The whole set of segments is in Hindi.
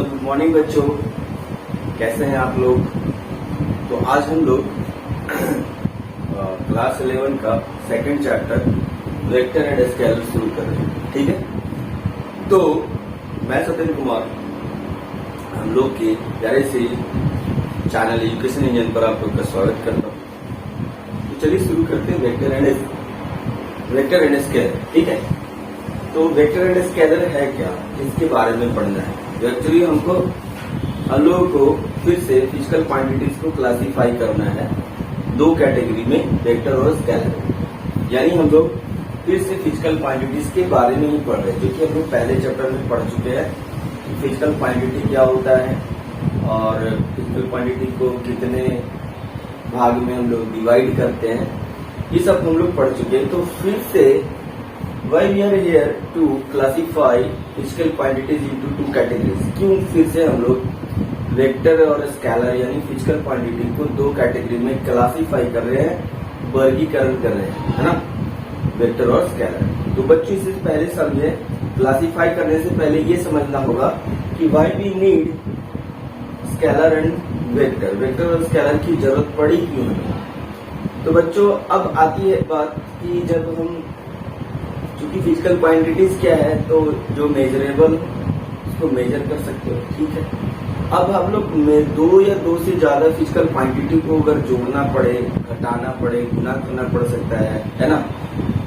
गुड मॉर्निंग बच्चों, कैसे हैं आप लोग। तो आज हम लोग क्लास 11 का second chapter vector and scalar शुरू कर रहे हैं। ठीक है, तो मैं सत्येंद्र कुमार हम लोग के प्यारे से चैनल एजुकेशन इंजन पर आप लोग का स्वागत करता हूँ। तो चलिए शुरू करते हैं वेक्टर एंड स्केलर। ठीक है, तो वेक्टर एंड स्केलर है क्या, इसके बारे में पढ़ना है। तो एक्चुअली हमको हम लोगों को फिर से फिजिकल क्वांटिटीज को क्लासिफाई करना है दो कैटेगरी में, वेक्टर और स्केलर। यानी हम लोग फिर से फिजिकल क्वांटिटीज के बारे में ही पढ़ रहे हैं, जो कि हम लोग पहले चैप्टर में पढ़ चुके हैं कि फिजिकल क्वांटिटी क्या होता है और फिजिकल क्वांटिटी को कितने भाग में हम लोग डिवाइड करते हैं, ये सब हम लोग पढ़ चुके हैं। तो फिर से why we are here to classify physical quantities into two categories। क्यों फिर से हम लोग वेक्टर और स्केलर यानी फिजिकल क्वांटिटी को दो कैटेगरी में क्लासिफाई कर रहे हैं, वर्गीकरण कर रहे हैं, है ना, वेक्टर और स्केलर। तो बच्चों इससे पहले समझे, क्लासिफाई करने से पहले ये समझना होगा कि why we need scalar and vector, vector और स्केलर की जरूरत पड़ी क्यों हमें। तो बच्चों अब आती है बात कि जब हम, क्योंकि फिजिकल क्वांटिटीज क्या है, तो जो मेजरेबल उसको मेजर कर सकते हो। ठीक है, अब हम लोग में दो या दो से ज्यादा फिजिकल क्वांटिटी को अगर जोड़ना पड़े, घटाना पड़े, गुना करना पड़ सकता है ना,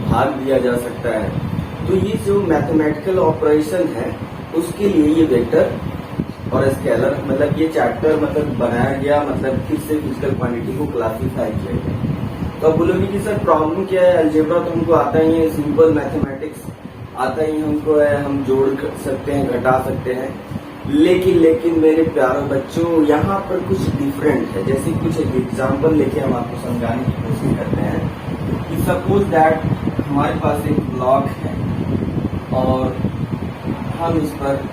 भाग दिया जा सकता है, तो ये जो मैथमेटिकल ऑपरेशन है उसके लिए ये वेक्टर और स्केलर मतलब ये चैप्टर मतलब बनाया गया, मतलब फिर से फिजिकल क्वांटिटी को क्लासिफाई किया गया। तो अब बोलोगे कि सर प्रॉब्लम क्या है, अलजेब्रा तो हमको आता ही है, सिंपल मैथमेटिक्स आता ही हमको है, हम जोड़ सकते हैं, घटा सकते हैं। लेकिन मेरे प्यारे बच्चों यहाँ पर कुछ डिफरेंट है। जैसे कुछ एक एग्जांपल लेके हम आपको समझाने की कोशिश करते हैं कि सपोज दैट हमारे पास एक ब्लॉक है और हम इस पर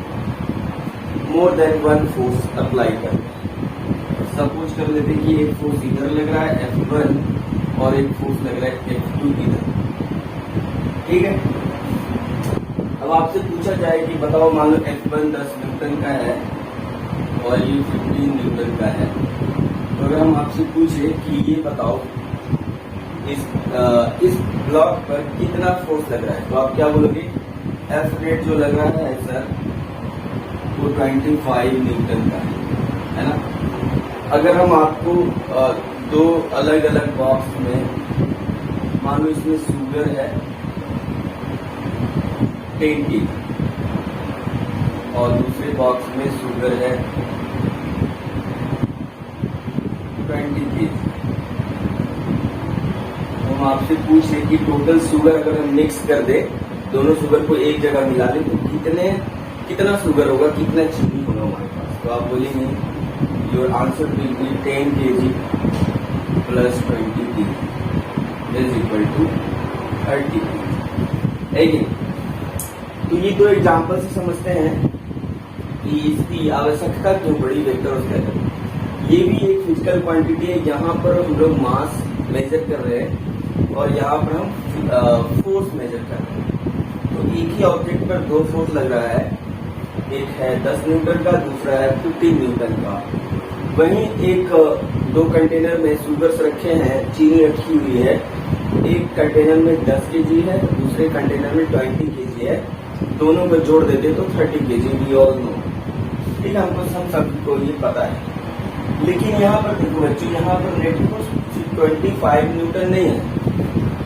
more than one force apply करते हैं। सपोज कर लेते हैं कि एक फोर्स इधर लग रहा है F1 और एक फोर्स लग रहा है F2 इधर। ठीक है, अब आपसे पूछा जाए कि बताओ, मान लो F1 10 न्यूटन का है और ये 15 न्यूटन का है। तो अगर हम आपसे पूछे कि ये बताओ इस ब्लॉक पर कितना फोर्स लग रहा है, तो आप क्या बोलोगे। F रेट जो लग रहा है सर वो 25 न्यूटन का है ना। अगर हम आपको दो अलग अलग बॉक्स में, मान लो इसमें शुगर है 10 kg और दूसरे बॉक्स में शुगर है 20 kg, तो हम आपसे पूछे कि टोटल शुगर अगर हम मिक्स कर दे, दोनों शुगर को एक जगह मिला ले, तो कितना शुगर होगा, कितना चीनी होगा हमारे पास। तो आप बोलेंगे your answer will be 10 kg plus 20 kg is equal to 30 kg। है कि तो ये दो एग्जाम्पल से समझते हैं कि इसकी आवश्यकता क्यों पड़ी वेक्टर और स्केलर। ये भी एक फिजिकल क्वांटिटी है, यहाँ पर हम लोग मास मेजर कर रहे हैं और यहाँ पर हम फोर्स मेजर कर रहे हैं। तो एक ही ऑब्जेक्ट पर दो फोर्स लग रहा है, एक है 10 न्यूटन का, दूसरा है 15 न्यूटन का। वहीं एक दो कंटेनर में शुगर्स रखे हैं, चीनी रखी हुई है, एक कंटेनर में 10 kg है, दूसरे कंटेनर में 20 kg है, दोनों को जोड़ देते तो 30 kg वी ऑल नो। ठीक है, हमको सभी को ये पता है। लेकिन यहाँ पर देखो बच्चों, यहाँ पर नेट फोर्स 25 न्यूटन नहीं है,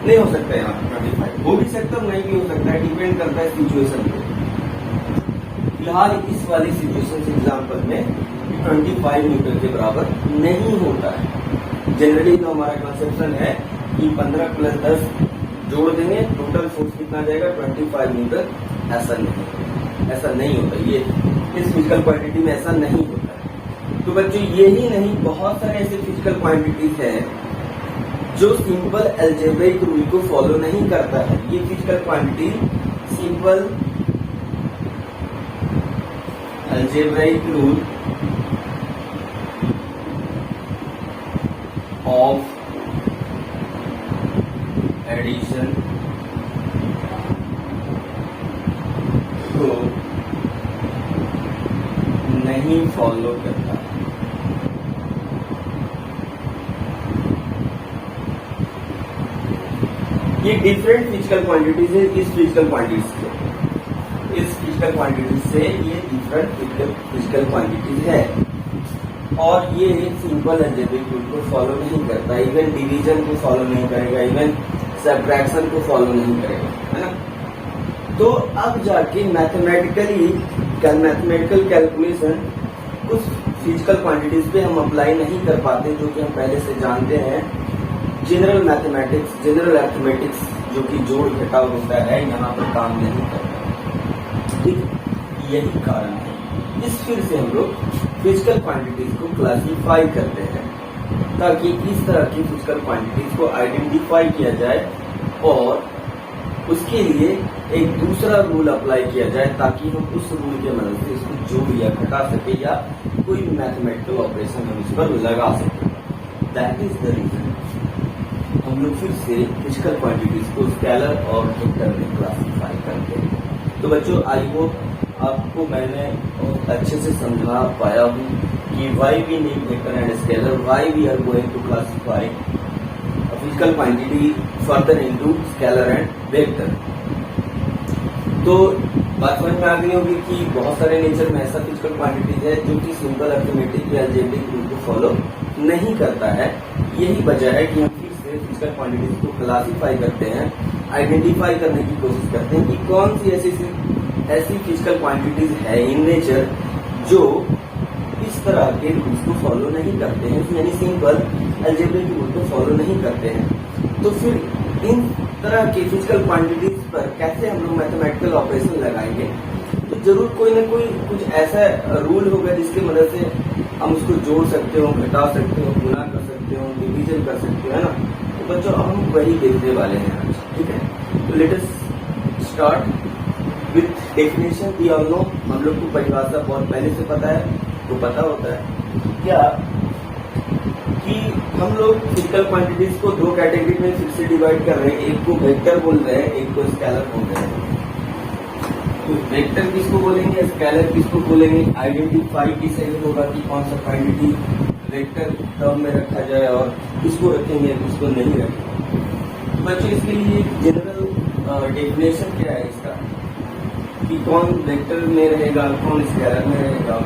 नहीं हो सकता है। यहाँ पर 25 हो भी सकता है, नहीं भी हो सकता है, डिपेंड करता है सिचुएशन पे। फिलहाल इस वाली सिचुएशन से एग्जाम्पल में 25 न्यूटन के बराबर नहीं होता है। जनरली तो हमारा कंसेप्शन है कि 15 प्लस 10 जोड़ देंगे, टोटल फोर्स कितना जाएगा 25 न्यूटन। ऐसा नहीं होता, ये इस फिजिकल क्वांटिटी में ऐसा नहीं होता है। तो बच्चों यही नहीं, बहुत सारे ऐसे फिजिकल क्वांटिटीज हैं जो सिंपल अलजेब्रिक रूल को फॉलो नहीं करता है। ये physical quantity simple algebraic rule of addition को नहीं फॉलो करता। ये डिफरेंट फिजिकल क्वांटिटीज है इस फिजिकल क्वांटिटीज से, इस फिजिकल क्वांटिटीज से ये डिफरेंट फिजिकल क्वांटिटीज है, और ये सिंपल अलजेब्रिक रूल को फॉलो नहीं करता, इवन डिवीजन को फॉलो नहीं करेगा, इवन सब्ट्रैक्शन को फॉलो नहीं करेगा, है ना। तो अब जाके मैथमेटिकल कैलकुलेशन कुछ फिजिकल क्वांटिटीज पे हम अप्लाई नहीं कर पाते, जो कि हम पहले से जानते हैं। जनरल मैथमेटिक्स, जनरल अरिथमेटिक्स जो कि जोड़ घटाव होता है, यहाँ पर काम नहीं करता, ठीक। यही कारण है, इस फिर से हम लोग फिजिकल क्वांटिटीज को क्लासिफाई करते हैं, ताकि इस तरह की फिजिकल क्वांटिटीज को आइडेंटिफाई किया जाए और उसके लिए एक दूसरा रूल अप्लाई किया जाए, ताकि हम उस रूल के मदद से इसको जोड़ या घटा सके या कोई भी मैथमेटिकल ऑपरेशन हम इस पर लगा सके। दैट इज द रीजन हम लोग फिर से फिजिकल क्वांटिटीज को स्केलर और वेक्टर में क्लासिफाई करते हैं। तो बच्चों, आई होप आपको मैंने बहुत अच्छे से समझा पाया हूँ कि why we need vector and scalar, why we are going to classify physical quantity further into scalar and vector. तो बात समझ में आ गई होगी कि बहुत सारे नेचर में ऐसा फिजिकल क्वांटिटीज है जो कि सिंपल अरिथमेटिक या अलजेब्रिक रूल को फॉलो नहीं करता है। यही वजह है कि हम फिर से फिजिकल क्वांटिटीज को क्लासिफाई करते हैं, आइडेंटिफाई करने की कोशिश करते हैं कि कौन सी ऐसी फिजिकल क्वांटिटीज है इन नेचर जो इस तरह के रूल्स को फॉलो नहीं करते हैं, यानी सिंपल अलजेब्रिक रूल को फॉलो नहीं करते हैं। तो फिर इन तरह की फिजिकल क्वांटिटीज पर कैसे हम लोग मैथमेटिकल ऑपरेशन लगाएंगे? तो जरूर कोई ना कोई कुछ ऐसा रूल होगा जिसकी मदद से हम उसको जोड़ सकते हो, घटा सकते हो, गुणा कर सकते हो, डिवीजन कर सकते हो, है ना। तो बच्चों, हम वही देखने वाले हैं आज, ठीक है। तो let us start with definition. We all know, हम लोग को परिभाषा बहुत पहले से पता है, तो पता होता है क्या कि हम लोग फिजिकल क्वांटिटीज को दो कैटेगरी में फिर से डिवाइड कर रहे हैं, एक को वेक्टर बोल रहे हैं, एक को स्केलर बोल रहे हैं। तो वेक्टर किसको बोलेंगे, स्केलर किसको बोलेंगे, आइडेंटिफाई किसे होगा कि कौन सा क्वांटिटी वेक्टर टर्म में रखा जाए और किसको रखेंगे, किसको नहीं रखेंगे। तो बच्चों, इसके लिए जनरल डेफिनेशन क्या है इसका कि कौन वेक्टर में रहेगा, कौन स्केलर में रहेगा।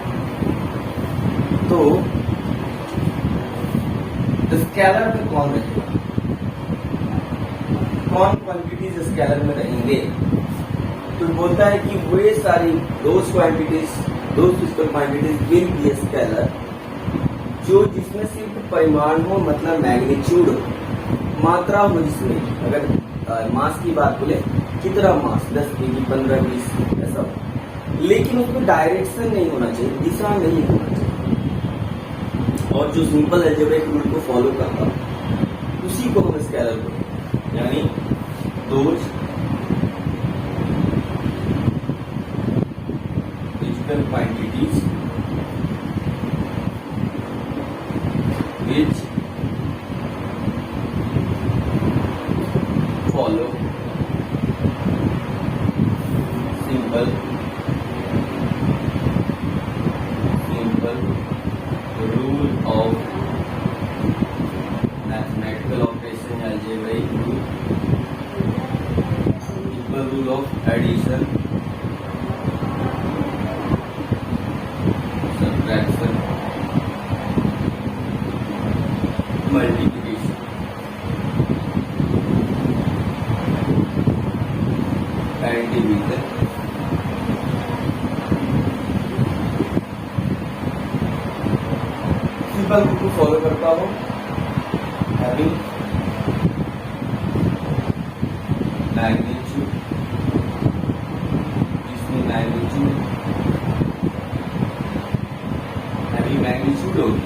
तो स्केलर में कौन रहेगा, कौन क्वांटिटीज स्केलर में रहेंगे? तो बोलता है कि वे सारी those quantities, those physical quantities will be scalar जो जिसमें सिर्फ परिमाण हो, मतलब मैग्नीट्यूड हो, मात्रा हो, जिसमें अगर मास की बात बोले कितना मास, 10 kg, 15, 20 ऐसा हो, लेकिन उसमें डायरेक्शन नहीं होना चाहिए, दिशा नहीं होना चाहिए, और जो सिंपल अलजेब्रिक रूल को फॉलो करता उसी को हम स्केलर बोलते हैं। यानी those physical quantities which follow simple rule of mathematical operation, algebraic rule, simple rule of addition, subtraction, multiplication, and division, simple rule को फॉलो करता हूँ, हैविंग मैग्नीट्यूड, इसमें मैग्नीट्यूड हैविंग मैग्नीट्यूड होगी,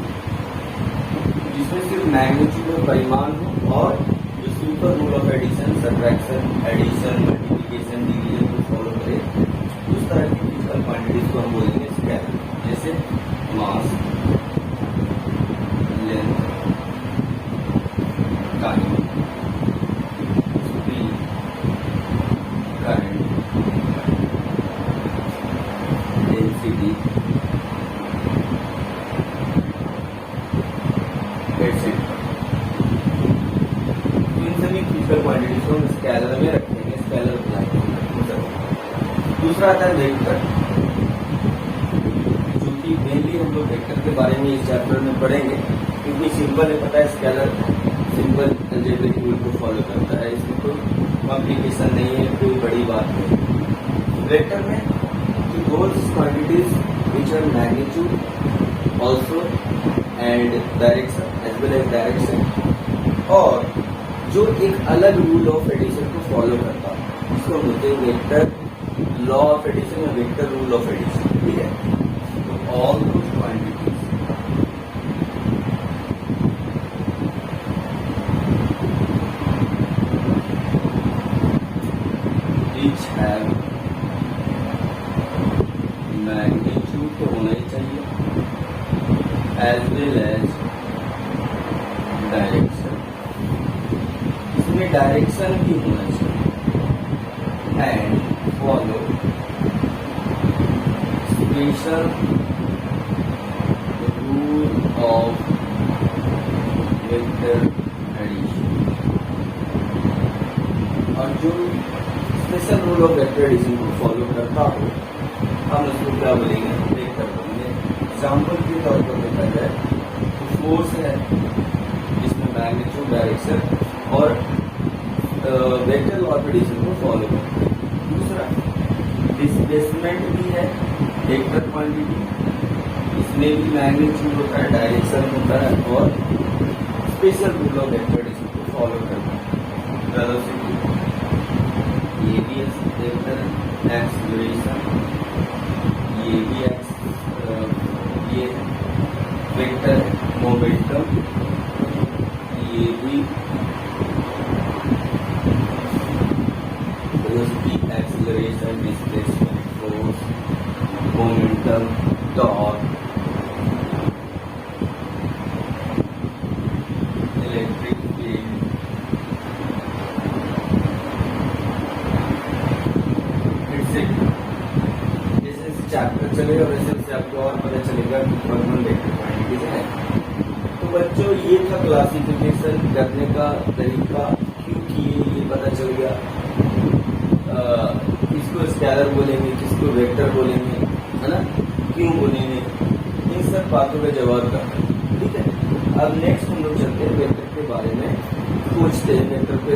जिसमें सिर्फ मैग्नीट्यूड में परिमाण हो, और जो simple rule of addition, subtraction, addition, multiplication, division को फॉलो करे, उस तरह की फिजिकल क्वांटिटीज को हम बोलेंगे स्केलर। जैसे mass, length, time, speed, current, density, दूसरा आता है वेक्टर, जो कि मेनली हम लोग वेक्टर के बारे में इस चैप्टर में पढ़ेंगे, क्योंकि सिंपल है, पता है स्केलर सिंपल अलजेब्रिक रूल को फॉलो करता है, इसमें कोई कॉम्प्लिकेशन नहीं है, कोई बड़ी बात नहीं। वेक्टर में those quantities which are magnitude also and direction as well as direction, और जो एक अलग रूल ऑफ एडिशन को फॉलो करता है, इसको हम बोलते हैं वेक्टर लॉ ऑफ एडिशन या वेक्टर रूल ऑफ एडिशन। ठीक है, तो all those quantities which have magnitude तो होना ही चाहिए as well as direction, इसमें डायरेक्शन भी होना चाहिए and follow special rule of vector addition, और जो special rule of vector addition को फॉलो करता हो हम उसको क्या बोलेंगे, वेक्टर बोलेंगे। एग्जाम्पल के तौर पर देखा जाए तो फोर्स है जिसमें मैग्नीट्यूड डायरेक्शन और वेक्टर लॉ ऑफ एडिशन को फॉलो करते हैं। दूसरा डिस्प्लेसमेंट भी है वेक्टर क्वांटिटी, इसमें भी मैग्नीट्यूड होता है, डायरेक्शन होता है और special rule of vector addition को फॉलो करता है। वेलोसिटी ये भी वेक्टर एक्सीलरेशन, ये भी ये वेक्टर मोमेंटम, ये भी velocity acceleration displacement force momentum torque electric field, जैसे चैप्टर चलेगा वैसे वैसे आपको और पता चलेगा कि कौन कौन वेक्टर क्वांटिटीज है। तो बच्चों ये था क्लासिफिकेशन करने का तरीका, क्योंकि ये पता चल गया किसको स्केलर बोलेंगे, किसको वेक्टर बोलेंगे, है ना, क्यों बोलेंगे, इन सब बातों का जवाब करना। ठीक है, अब नेक्स्ट हम लोग चलते हैं वेक्टर के बारे में, पूछते हैं वेक्टर को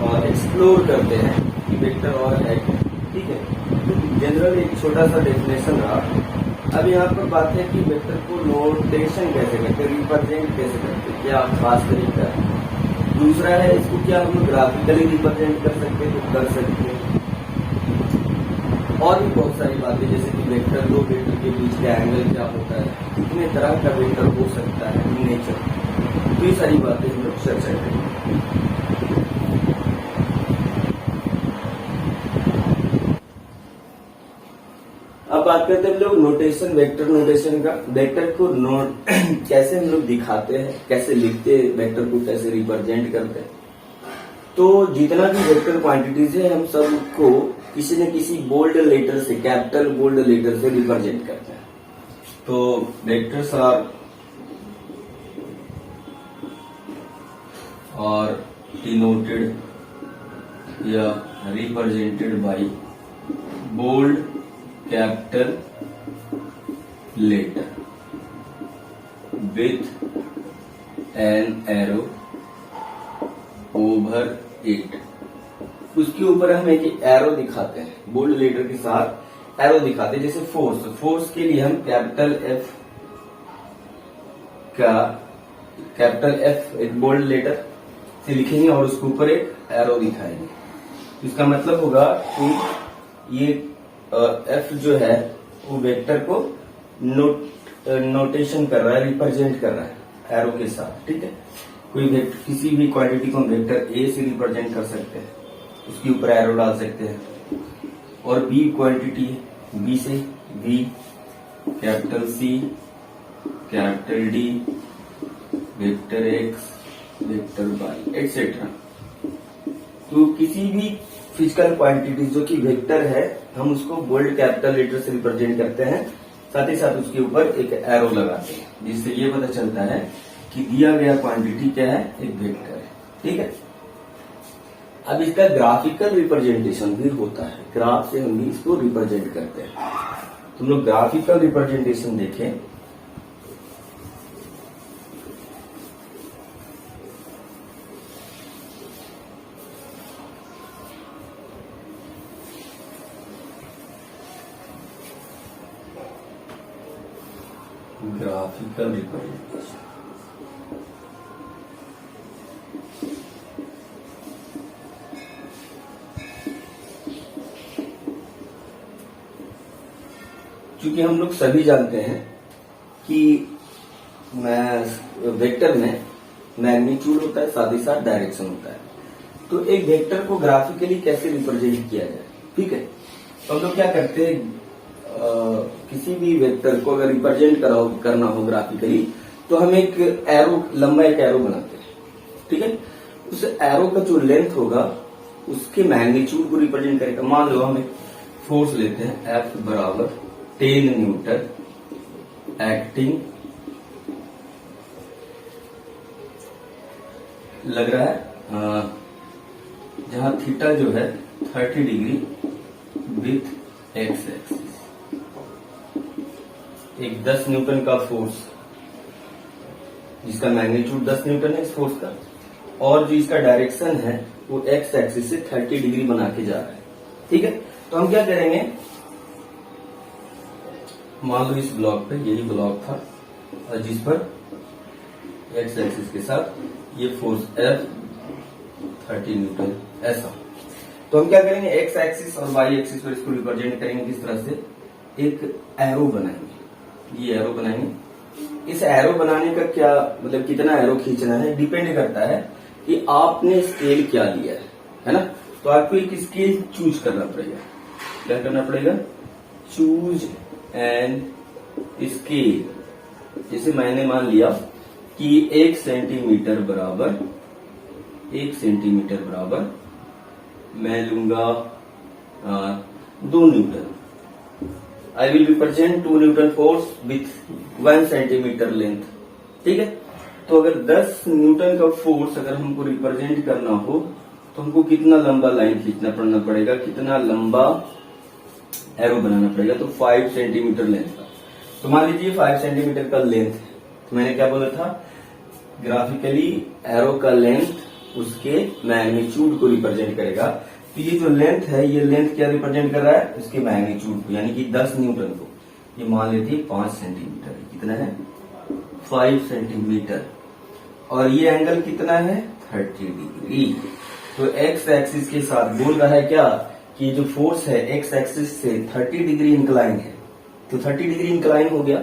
और एक्सप्लोर करते हैं कि वेक्टर और है। ठीक है, तो जनरल एक छोटा सा डेफिनेशन रहा। अब यहाँ पर बात है कि वेक्टर को नोटेशन कैसे करते हैं, रिप्रेजेंट कैसे करते हैं, क्या खास तरीका है। दूसरा है इसको क्या हम लोग ग्राफिकली रिप्रेजेंट कर सकते हैं, तो कर सकते हैं। और भी बहुत सारी बातें जैसे कि वेक्टर, दो वेक्टर के बीच का एंगल क्या होता है, कितने तरह का वेक्टर हो सकता है इन नेचर, तो ये सारी बातें हम लोग चर्चा करेंगे। अब बात करते हैं हम लोग नोटेशन, वेक्टर नोटेशन का। वेक्टर को नोट कैसे हम लोग दिखाते हैं, कैसे लिखते हैं, वेक्टर को कैसे रिप्रेजेंट करते हैं। तो जितना भी वेक्टर क्वांटिटीज है हम सबको किसी न किसी बोल्ड लेटर से, कैपिटल बोल्ड लेटर से रिप्रेजेंट करते हैं। तो वेक्टर्स आर डिनोटेड या represented by bold capital letter with an arrow over it. उसके ऊपर हम एक एरो दिखाते हैं, बोल्ड लेटर के साथ एरो दिखाते हैं। जैसे फोर्स, फोर्स के लिए हम कैपिटल एफ एक बोल्ड लेटर से लिखेंगे और उसके ऊपर एक एरो दिखाएंगे। इसका मतलब होगा कि ये एफ जो है वो वेक्टर को नोटेशन कर रहा है, रिप्रेजेंट कर रहा है एरो के साथ। ठीक है, कोई वेक्टर, किसी भी क्वांटिटी को हम वेक्टर ए से रिप्रेजेंट कर सकते हैं, उसके ऊपर एरो डाल सकते हैं। और बी क्वांटिटी, बी से B, capital C, capital D, vector X, vector Y etcetera. तो किसी भी फिजिकल क्वांटिटी जो कि वेक्टर है हम उसको बोल्ड कैपिटल लेटर से रिप्रेजेंट करते हैं, साथ ही साथ उसके ऊपर एक एरो लगाते हैं, जिससे ये पता चलता है कि दिया गया क्वांटिटी क्या है, एक वेक्टर है। ठीक है, अब इसका ग्राफिकल रिप्रेजेंटेशन भी होता है, ग्राफ से हम भी इसको रिप्रेजेंट करते हैं। तुम लोग ग्राफिकल रिप्रेजेंटेशन देखें। ग्राफिकल रिप्रेजेंटेशन क्योंकि हम लोग सभी जानते हैं कि वेक्टर में मैग्नीट्यूड होता है, साथ ही साथ डायरेक्शन होता है। तो एक वेक्टर को ग्राफिकली कैसे रिप्रेजेंट किया जाए, ठीक है। तो हम लोग क्या करते हैं, किसी भी वेक्टर को अगर रिप्रेजेंट करना हो ग्राफिकली, तो हम एक एरो, लंबा एक एरो बनाते हैं, ठीक है। उस एरो का जो लेंथ होगा उसके मैग्नीट्यूड को रिप्रेजेंट करेगा। मान लो हम एक फोर्स लेते हैं, F बराबर 10 न्यूटन एक्टिंग, लग रहा है जहां थीटा जो है 30 डिग्री विथ एक्स एक्सिस। एक 10 न्यूटन का फोर्स जिसका मैग्नीट्यूड 10 न्यूटन है इस फोर्स का, और जो इसका डायरेक्शन है वो एक्स एक्सिस से 30 डिग्री बना के जा रहा है, ठीक है। तो हम क्या करेंगे, मान लो इस ब्लॉक पे यही ब्लॉक था और जिस पर एक्स एक्सिस के साथ ये फोर्स F 30 न्यूटन ऐसा। तो हम क्या करेंगे, एक्स एक्सिस और वाई एक्सिस पर इसको रिप्रेजेंट करेंगे किस तरह से, एक एरो बनाएंगे, ये एरो बनाएंगे। इस एरो बनाने का क्या मतलब, कितना एरो खींचना है डिपेंड करता है कि आपने स्केल क्या लिया है ना। तो आपको एक स्केल चूज करना पड़ेगा। क्या करना पड़ेगा, चूज एंड स्केल। जैसे मैंने मान लिया कि 1 सेंटीमीटर बराबर मैं लूंगा 2 Newton. I will represent 2 Newton force with 1 centimetre length, ठीक है। तो अगर 10 न्यूटन का फोर्स अगर हमको रिप्रेजेंट करना हो तो हमको कितना लंबा लाइन खींचना पड़ेगा, कितना लंबा एरो बनाना पड़ेगा, तो 5 सेंटीमीटर लेंथ का। तो मान लीजिए 5 सेंटीमीटर का लेंथ है, तो मैंने क्या बोला था, ग्राफिकली एरो का लेंथ उसके मैग्नीट्यूड को रिप्रेजेंट करेगा। तो ये जो लेंथ है, ये लेंथ क्या रिप्रेजेंट कर रहा है, उसके मैग्नीट्यूड को, यानी कि 10 न्यूटन को। ये मान लेते 5 सेंटीमीटर, कितना है 5 सेंटीमीटर, और ये एंगल कितना है 30 डिग्री। तो एक्स एक्सिस के साथ बोल रहा है क्या कि जो फोर्स है एक्स एक्सिस से 30 डिग्री इंक्लाइन है, तो 30 डिग्री इंक्लाइन हो गया।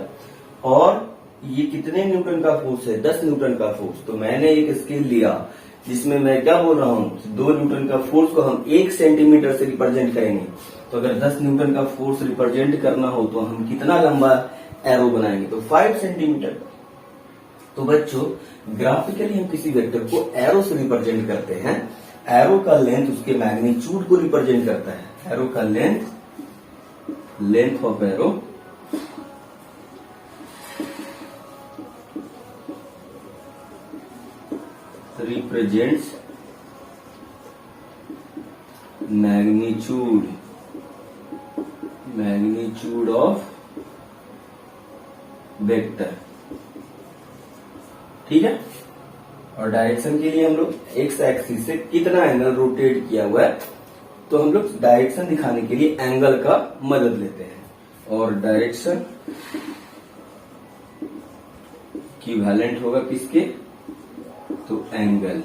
और ये कितने न्यूटन का फोर्स है, 10 न्यूटन का फोर्स। तो मैंने एक स्केल लिया जिसमें मैं क्या बोल रहा हूं, 2 न्यूटन का फोर्स को हम 1 सेंटीमीटर से रिप्रेजेंट करेंगे। तो अगर 10 न्यूटन का फोर्स रिप्रेजेंट करना हो तो हम कितना लंबा एरो बनाएंगे, तो 5 सेंटीमीटर। तो बच्चों ग्राफिकली हम किसी वेक्टर को एरो से रिप्रेजेंट करते हैं। एरो का लेंथ उसके मैग्नीट्यूड को रिप्रेजेंट करता है। एरो का length of arrow represents magnitude of vector, ठीक है। और डायरेक्शन के लिए हम लोग एक्स एक्सिस से कितना एंगल रोटेट किया हुआ है, तो हम लोग डायरेक्शन दिखाने के लिए एंगल का मदद लेते हैं। और डायरेक्शन इक्विवेलेंट होगा किसके, तो angle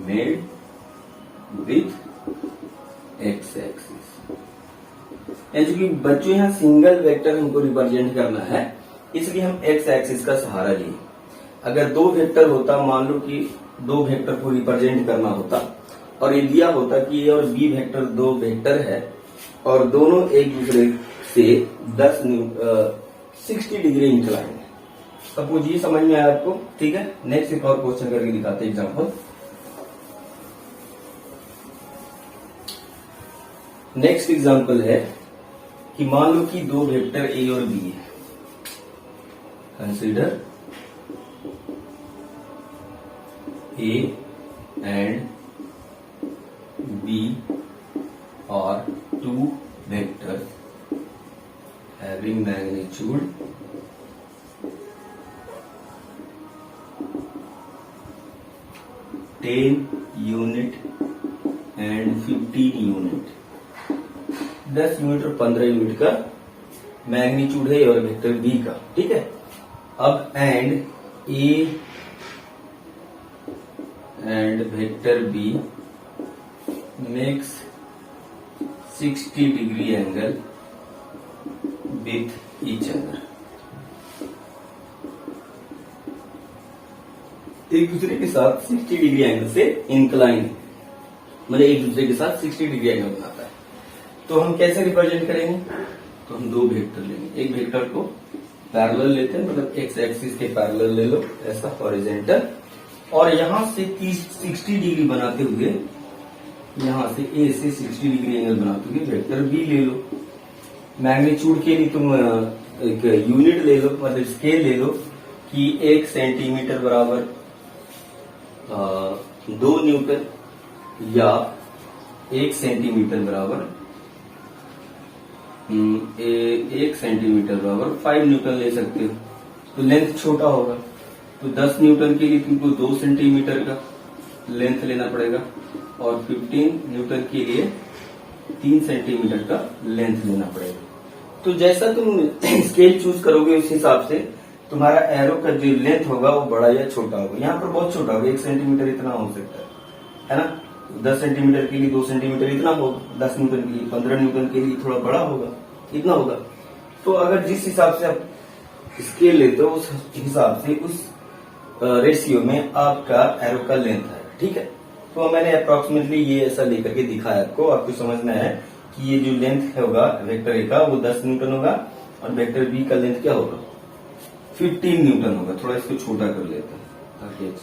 made with x axis. क्योंकि बच्चों यहाँ सिंगल वेक्टर हमको रिप्रेजेंट करना है, इसलिए हम एक्स एक्सिस का सहारा लिए। अगर 2 वेक्टर होता, मान लो कि 2 वेक्टर को रिप्रेजेंट करना होता और ये दिया होता कि ए और बी वेक्टर 2 वेक्टर है और दोनों एक दूसरे से 60 डिग्री इंक्लाइन है। सपोज ये समझ में आया आपको, ठीक है। नेक्स्ट एक और क्वेश्चन करके दिखाते हैं एग्जांपल। नेक्स्ट एग्जांपल है कि मान लो कि 2 वेक्टर ए और बी है। Consider a and B are two vectors having magnitude (10 unit and 15 unit). 10 unit और 15 यूनिट का मैग्नीट्यूड है और वेक्टर बी का, ठीक है। अब and A and vector B makes 60 degree angle with each other. एक दूसरे के साथ 60 डिग्री एंगल से इंक्लाइन, मतलब एक दूसरे के साथ 60 डिग्री एंगल बनाता है। तो हम कैसे रिप्रेजेंट करेंगे? तो हम दो वेक्टर लेंगे, एक वेक्टर को पैरेलल लेते हैं, मतलब एक्स एक्सिस के पैरेलल ले लो ऐसा हॉरिजॉन्टल, और यहां से 60 डिग्री बनाते हुए, यहां से ए से 60 डिग्री एंगल बनाते हुए वेक्टर बी ले लो। मैग्नीट्यूड के लिए तुम एक यूनिट ले लो, मतलब स्केल ले लो कि 1 सेंटीमीटर बराबर 2 न्यूटन या 1 सेंटीमीटर बराबर 1 सेंटीमीटर बराबर 5 न्यूटन ले सकते हो। तो लेंथ छोटा होगा, तो 10 न्यूटन के लिए तुमको 2 सेंटीमीटर का लेंथ लेना पड़ेगा, और 15 न्यूटन के लिए 3 सेंटीमीटर का लेंथ लेना पड़ेगा। तो जैसा तुम स्केल चूज करोगे उस हिसाब से तुम्हारा एरो का जो लेंथ होगा वो बड़ा या छोटा होगा। यहाँ पर बहुत छोटा होगा, 1 सेंटीमीटर इतना हो सकता है ना। 10 सेंटीमीटर के लिए 2 सेंटीमीटर इतना होगा, 10 न्यूटन के लिए 15 न्यूटन के लिए थोड़ा बड़ा होगा, इतना होगा। तो अगर जिस हिसाब से आप स्केल लेते हो उस हिसाब से उस रेशियो में आपका एरो का लेंथ है, ठीक है। तो मैंने अप्रोक्सीमेटली ये ऐसा लेकर के दिखाया आपको समझ में है कि ये जो लेंथ होगा वेक्टर ए का वो 10 न्यूटन होगा, और वेक्टर बी का लेंथ क्या होगा 15 न्यूटन होगा। थोड़ा इसको छोटा कर लेते हैं ताकि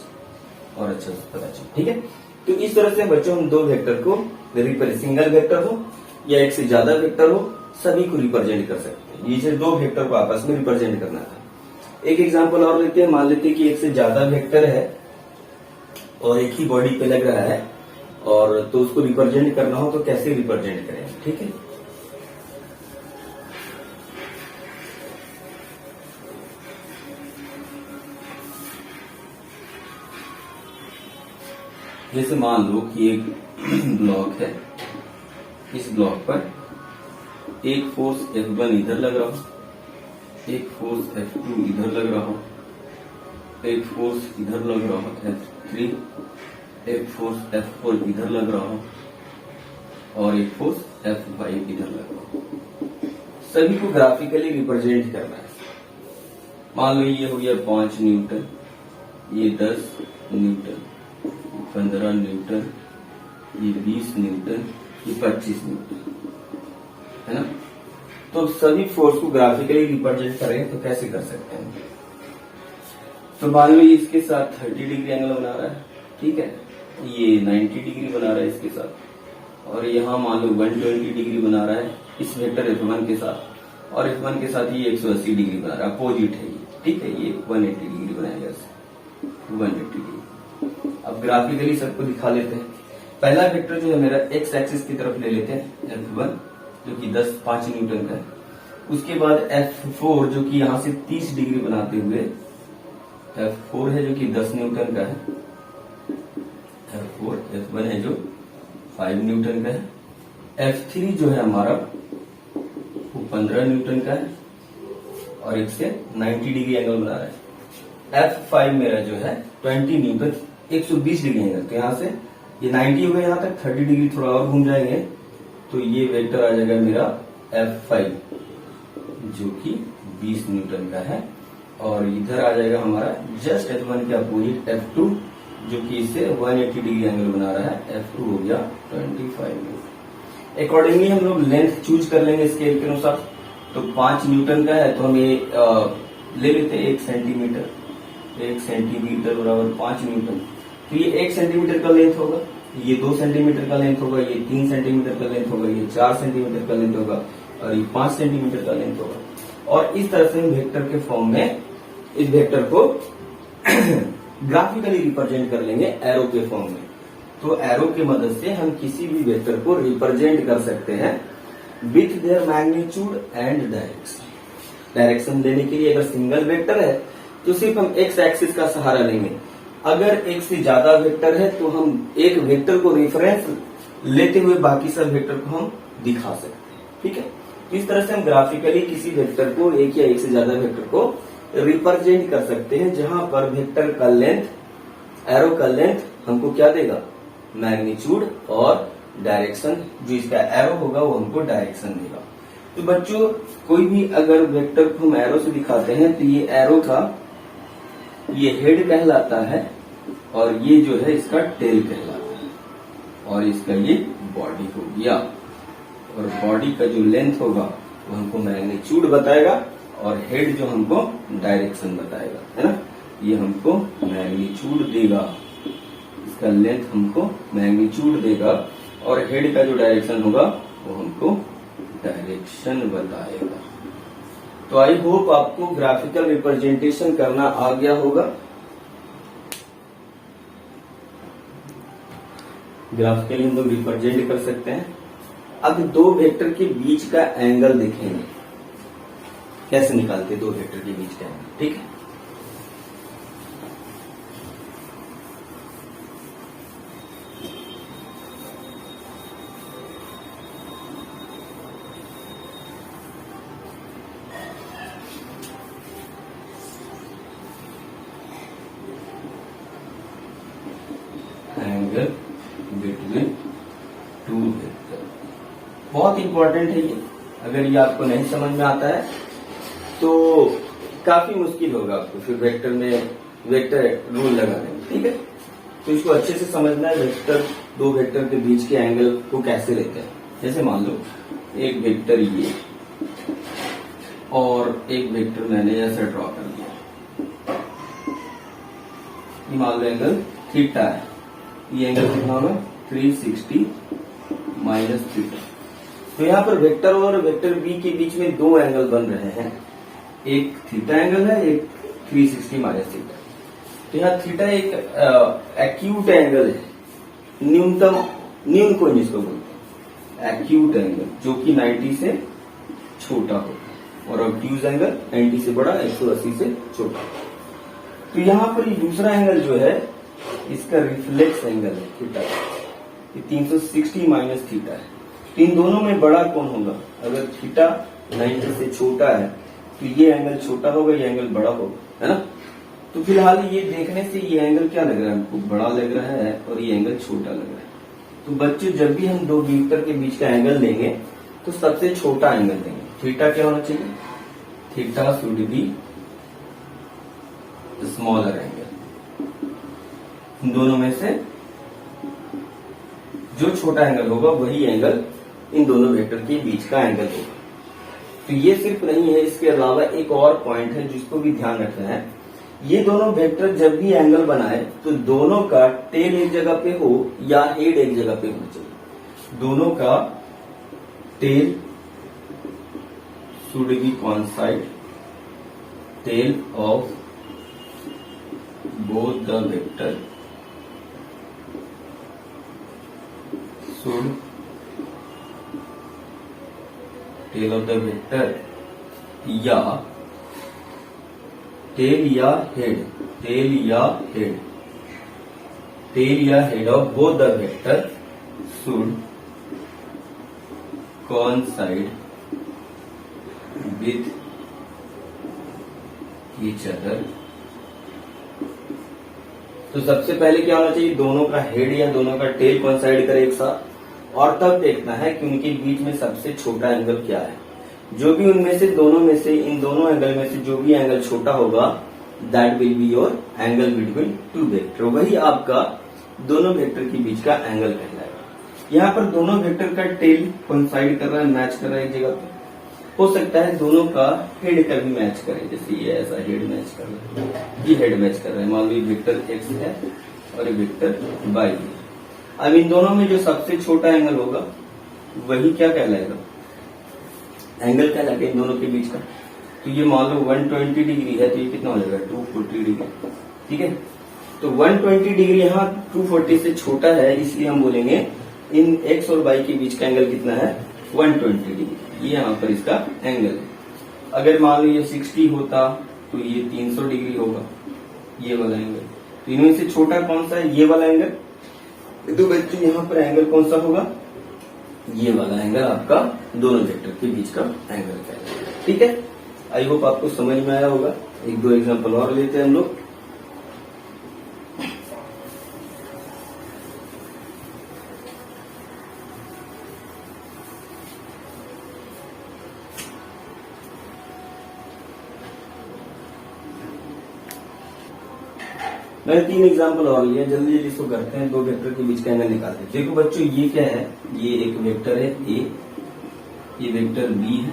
और अच्छा से पता चले, ठीक है। तो इस तरह से बच्चों हम दो वेक्टर को, सिंगल वेक्टर हो या एक से ज्यादा वेक्टर हो, सभी को रिप्रेजेंट कर सकते हैं। ये दो वेक्टर को आपस में रिप्रेजेंट करना था। एक एग्जांपल और लेते हैं, मान लेते हैं कि एक से ज्यादा वेक्टर है और एक ही बॉडी पे लग रहा है, और तो उसको रिप्रेजेंट करना हो तो कैसे रिप्रेजेंट करें, ठीक है। जैसे मान लो कि एक ब्लॉक है, इस ब्लॉक पर एक फोर्स F1 इधर लग रहा हो, एक फोर्स F2 इधर लग रहा हो, एक फोर्स इधर लग रहा हो F3, एक फोर्स F4 इधर लग रहा हो, और एक फोर्स F5 इधर लग रहा हो। सभी को ग्राफिकली रिप्रेजेंट करना है। मान लो ये हो गया 5 न्यूटन, ये 10 न्यूटन, 15 न्यूटन, ये 20 न्यूटन, ये 25 न्यूटन, है ना। तो सभी फोर्स को ग्राफिकली रिप्रेजेंट करें तो कैसे कर सकते हैं? तो मान लो इसके साथ 30 डिग्री एंगल बना रहा है, ठीक है, ये 90 डिग्री बना रहा है इसके साथ, और यहाँ मान लो 120 डिग्री बना रहा है इस वेक्टर F1 के साथ, और F1 के साथ ये 180 डिग्री बना रहा है, अपोजिट है ये, ठीक है। ये 180 डिग्री बनाएगा इसे, 180 डिग्री। अब ग्राफिकली सबको दिखा लेते हैं। पहला वेक्टर जो है मेरा एक्स एक्सिस की तरफ ले लेते हैं F1, जो कि 5 न्यूटन का है। उसके बाद F4 जो कि यहाँ से 30 डिग्री बनाते हुए F4 है जो कि 10 न्यूटन का है, F4, F1 है जो 5 न्यूटन का है, F3 जो है हमारा वो 15 न्यूटन का है, और एक से 90 डिग्री एंगल बना रहा है। F5 मेरा जो है 20 न्यूटन, 120 डिग्री एंगल। तो यहाँ से ये 90 हो गया, यहाँ तक 30 डिग्री थोड़ा और घूम जाएंगे, तो ये वेक्टर आ जाएगा मेरा F5 जो कि 20 न्यूटन का है, और इधर आ जाएगा हमारा जस्ट F1 के अपोजिट F2 जो कि इससे 180 डिग्री एंगल बना रहा है, F2 हो गया 25। अकॉर्डिंगली हम लोग लेंथ चूज कर लेंगे स्केल के अनुसार। तो 5 न्यूटन का है तो हम ये ले लेते हैं 1 सेंटीमीटर, 1 सेंटीमीटर बराबर 5 न्यूटन। तो ये 1 सेंटीमीटर का लेंथ होगा, ये 2 सेंटीमीटर का लेंथ होगा, ये 3 सेंटीमीटर का लेंथ होगा, ये 4 सेंटीमीटर का लेंथ होगा, और ये 5 सेंटीमीटर का लेंथ होगा। और इस तरह से हम वेक्टर के फॉर्म में इस वेक्टर को ग्राफिकली रिप्रेजेंट कर लेंगे एरो के फॉर्म में। तो एरो की मदद से हम किसी भी वेक्टर को रिप्रेजेंट कर सकते हैं with their magnitude and direction. Direction देने के लिए अगर सिंगल वेक्टर है तो सिर्फ हम एक्स एक्सिस का सहारा लेंगे, अगर एक से ज्यादा वेक्टर है तो हम एक वेक्टर को रेफरेंस लेते हुए बाकी सब वेक्टर को हम दिखा सकते हैं। ठीक है, इस तरह से हम ग्राफिकली किसी वेक्टर को, एक या एक से ज्यादा वेक्टर को रिप्रेजेंट कर सकते हैं, जहां पर वेक्टर का लेंथ, एरो का लेंथ हमको क्या देगा, मैग्नीट्यूड, और डायरेक्शन, जो इसका एरो होगा वो हमको डायरेक्शन देगा। तो बच्चों कोई भी अगर वेक्टर को हम एरो से दिखाते हैं तो ये एरो का ये हेड कहलाता है और ये जो है इसका टेल कहलाता है, और इसका ये बॉडी हो गया, और बॉडी का जो लेंथ होगा वो हमको मैग्नीट्यूड बताएगा और हेड जो हमको डायरेक्शन बताएगा, है ना। ये हमको मैग्नीट्यूड देगा, इसका लेंथ हमको मैग्नीट्यूड देगा और हेड का जो डायरेक्शन होगा वो हमको डायरेक्शन बताएगा। तो आई होप आपको ग्राफिकल रिप्रेजेंटेशन करना आ गया होगा। ग्राफिकली हम लोग रिप्रेजेंट कर सकते हैं। अब दो वेक्टर के बीच का एंगल देखेंगे, कैसे निकालते दो वेक्टर के बीच का एंगल। ठीक है, एंगल बिटवीन टू वेक्टर बहुत इंपॉर्टेंट है ये। अगर ये आपको नहीं समझ में आता है तो काफी मुश्किल होगा आपको फिर वेक्टर में वेक्टर रूल लगाने में। ठीक है, तो इसको अच्छे से समझना है, वेक्टर, दो वेक्टर के बीच के एंगल को कैसे लेते हैं। जैसे मान लो एक वेक्टर ये और एक वेक्टर मैंने ऐसा ड्रॉ कर दिया, ये मान लो एंगल थीटा है, ये एंगल कितना होगा 360 माइनस थीटा। तो यहाँ पर वेक्टर और वेक्टर बी के बीच में दो एंगल बन रहे हैं, एक थीटा एंगल है, एक 360 माइनस थीटा। तो यहाँ थीटा एक एक्यूट एंगल है, न्यूनतम, न्यून कोण जिसको बोलते हैं, एक्यूट एंगल, जो कि 90 से छोटा हो, और ऑब्ट्यूज एंगल 90 से बड़ा, 180 से छोटा। तो यहाँ पर ये दूसरा एंगल जो है इसका रिफ्लेक्स एंगल है थीटा, ये 360 माइनस थीटा है। तो इन दोनों में बड़ा कौन होगा, अगर थीटा 90 से छोटा है तो ये एंगल छोटा होगा, ये एंगल बड़ा होगा, है ना। तो फिलहाल ये देखने से ये एंगल क्या लग रहा है हमको, बड़ा लग रहा है, और ये एंगल छोटा लग रहा है। तो बच्चों जब भी हम दो वेक्टर के बीच का एंगल लेंगे तो सबसे छोटा एंगल लेंगे। थीटा क्या होना चाहिए, theta should be smaller angle. इन दोनों में से जो छोटा एंगल होगा वही एंगल इन दोनों वेक्टर के बीच का एंगल होगा। तो ये सिर्फ नहीं है, इसके अलावा एक और पॉइंट है जिसको भी ध्यान रखना है। ये दोनों वेक्टर जब भी एंगल बनाए तो दोनों का टेल एक जगह पे हो या हेड एक जगह पे होना चाहिए। दोनों का tail should be coincide, tail of both the vector should, tail of the vector या टेल या हेड, टेल या हेड, टेल या head of both the vector should coincide with each other। तो सबसे पहले क्या होना चाहिए, दोनों का हेड या दोनों का टेल कोइंसाइड करे एक साथ, और तब देखना है कि उनके बीच में सबसे छोटा एंगल क्या है। जो भी उनमें से, दोनों में से, इन दोनों एंगल में से जो भी एंगल छोटा होगा that will be your angle between two vector, वही आपका दोनों वेक्टर के बीच का एंगल कहलाएगा। यहाँ पर दोनों वेक्टर का टेल कोइंसाइड कर रहा है, मैच कर रहा है एक जगह पे। हो सकता है दोनों का हेड का भी मैच करे, जैसे ये ऐसा हेड मैच कर रहा है, ये हेड मैच कर रहा है, मान लो वेक्टर एक्स है और वेक्टर वाई है। अब इन दोनों में जो सबसे छोटा एंगल होगा वही क्या कहलाएगा, एंगल कहलाएगा इन दोनों के बीच का। तो ये मान लो 120 डिग्री है, तो ये कितना हो जाएगा 240 डिग्री। ठीक है, तो 120 डिग्री यहाँ 240 से छोटा है, इसलिए हम बोलेंगे इन x और y के बीच का एंगल कितना है 120 डिग्री। ये यहाँ पर इसका एंगल है। अगर मान लो ये 60 होता तो ये 300 डिग्री होगा, ये वाला एंगल। तो इनमें से छोटा कौन सा है, ये वाला एंगल। तो बच्चों यहाँ पर एंगल कौन सा होगा, ये वाला एंगल आपका दोनों वेक्टर के बीच का एंगल है। ठीक है, आई होप आपको समझ में आया होगा। एक दो एग्जांपल और लेते हैं हम लोग। मैंने 3 एग्जाम्पल और लिए, जल्दी जल्दी इसको करते हैं। दो वेक्टर के बीच का एंगल निकालते हैं। देखो बच्चों ये क्या है, ये एक वेक्टर है ए, ये वेक्टर बी है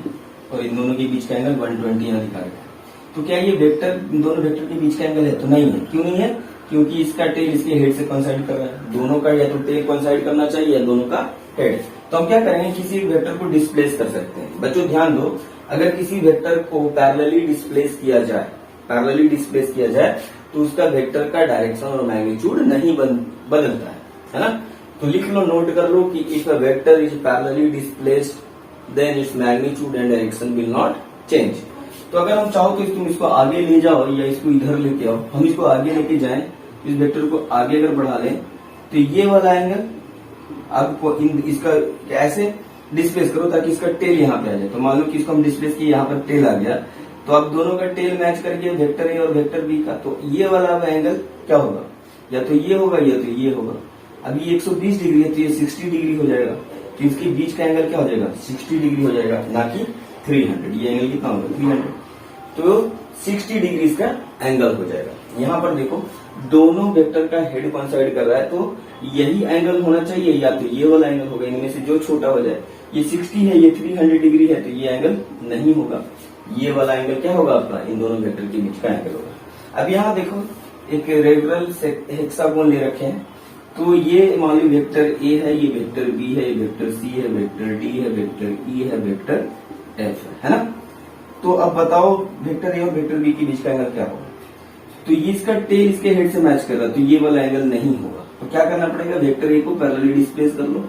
और इन दोनों के बीच का एंगल 120 यहाँ लिखा है। तो क्या ये वेक्टर इन दोनों वेक्टर के बीच का एंगल है? तो नहीं है। क्यों नहीं है? क्योंकि इसका टेल इसके हेड से कोइंसाइड कर रहा है। दोनों का या तो टेल कोइंसाइड करना चाहिए या दोनों का हेड। तो हम क्या करेंगे, किसी वेक्टर को डिस्प्लेस कर सकते हैं। बच्चों ध्यान दो, अगर किसी वेक्टर को पैरेलली डिस्प्लेस किया जाए तो उसका वेक्टर का डायरेक्शन और मैग्नीट्यूड नहीं बदलता है ना। तो लिख लो, नोट कर लो कि if a vector is parallelly displaced then its magnitude and direction will not change. तो अगर हम चाहो तो तुम इसको आगे ले जाओ या इसको इधर लेके आओ। हम इसको आगे लेके जाएं, इस वेक्टर को आगे अगर बढ़ा लें तो ये वाला एंगल आपको इसका ऐसे डिस्प्लेस करो ताकि इसका टेल यहाँ पे आ जाए। तो मान लो कि इसको हम डिस्प्लेस किए, यहाँ पर टेल आ गया, तो अब दोनों का टेल मैच करके वेक्टर ए और वेक्टर बी का, तो ये वाला एंगल क्या होगा, या तो ये होगा या तो ये होगा। अब ये 120 डिग्री है तो ये 60 डिग्री हो जाएगा। तो इसके बीच का एंगल क्या हो जाएगा, 60 डिग्री हो जाएगा, ना कि 300। ये एंगल कितना होगा 300। तो 60 डिग्री इसका एंगल हो जाएगा। यहाँ पर देखो दोनों वेक्टर का हेड कोइंसाइड कर रहा है, तो यही एंगल होना चाहिए, या तो ये वाला एंगल होगा, इनमें से जो छोटा हो जाए। ये 60 है, ये 300 डिग्री है, तो ये एंगल नहीं होगा। ये वाला एंगल क्या होगा आपका, इन दोनों वेक्टर के बीच का एंगल होगा। अब यहाँ देखो एक रेगुलर हेक्सागोन ले रखे हैं। तो ये मान लो वेक्टर ए है, ये वेक्टर बी है, ये वेक्टर सी है, वेक्टर डी है, वेक्टर ई है, वेक्टर एफ है ना। तो अब बताओ वेक्टर ए और वेक्टर बी के बीच का एंगल क्या होगा। तो ये इसका टेल इसके हेड से मैच कर रहा है, तो ये वाला एंगल नहीं होगा। तो क्या करना पड़ेगा, वेक्टर ए को पैरेलली डिस्प्लेस कर लो,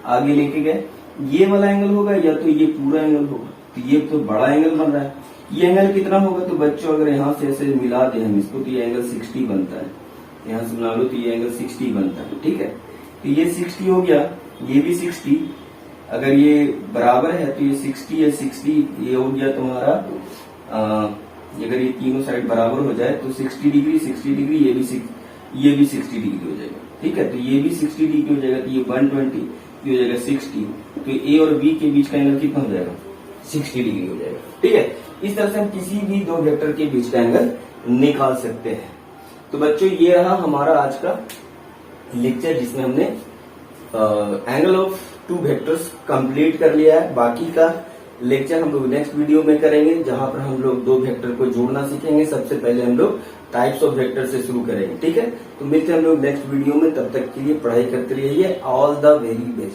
आगे लेके गए, ये वाला एंगल होगा या तो ये पूरा एंगल होगा। तो ये तो बड़ा एंगल बन रहा है। ये एंगल कितना होगा, तो बच्चों अगर यहाँ से ऐसे मिला दे हम इसको तो ये एंगल 60 बनता है। यहाँ से मिला लो तो ये एंगल 60 बनता है। ठीक है, तो ये 60 हो गया, ये भी 60। अगर ये बराबर है तो ये 60 है, 60 ये हो गया तुम्हारा। अगर ये तीनों साइड बराबर हो जाए तो 60 डिग्री 60 डिग्री, ये भी 60 डिग्री हो जाएगा। ठीक है, तो ये भी 60 डिग्री हो जाएगा, तो ये 120 हो जाएगा 60। तो ए और बी के बीच का एंगल कितना हो जाएगा, 60 डिग्री हो जाएगा। ठीक है, इस तरह से हम किसी भी दो वेक्टर के बीच का एंगल निकाल सकते हैं। तो बच्चों ये रहा हमारा आज का लेक्चर, जिसमें हमने angle of two vectors complete कर लिया है। बाकी का लेक्चर हम लोग नेक्स्ट वीडियो में करेंगे, जहां पर हम लोग दो वेक्टर को जोड़ना सीखेंगे। सबसे पहले हम लोग टाइप्स ऑफ वेक्टर से शुरू करेंगे। ठीक है, तो मिलते हैं हम लोग नेक्स्ट वीडियो में। तब तक के लिए पढ़ाई करते रहिए। All the very best.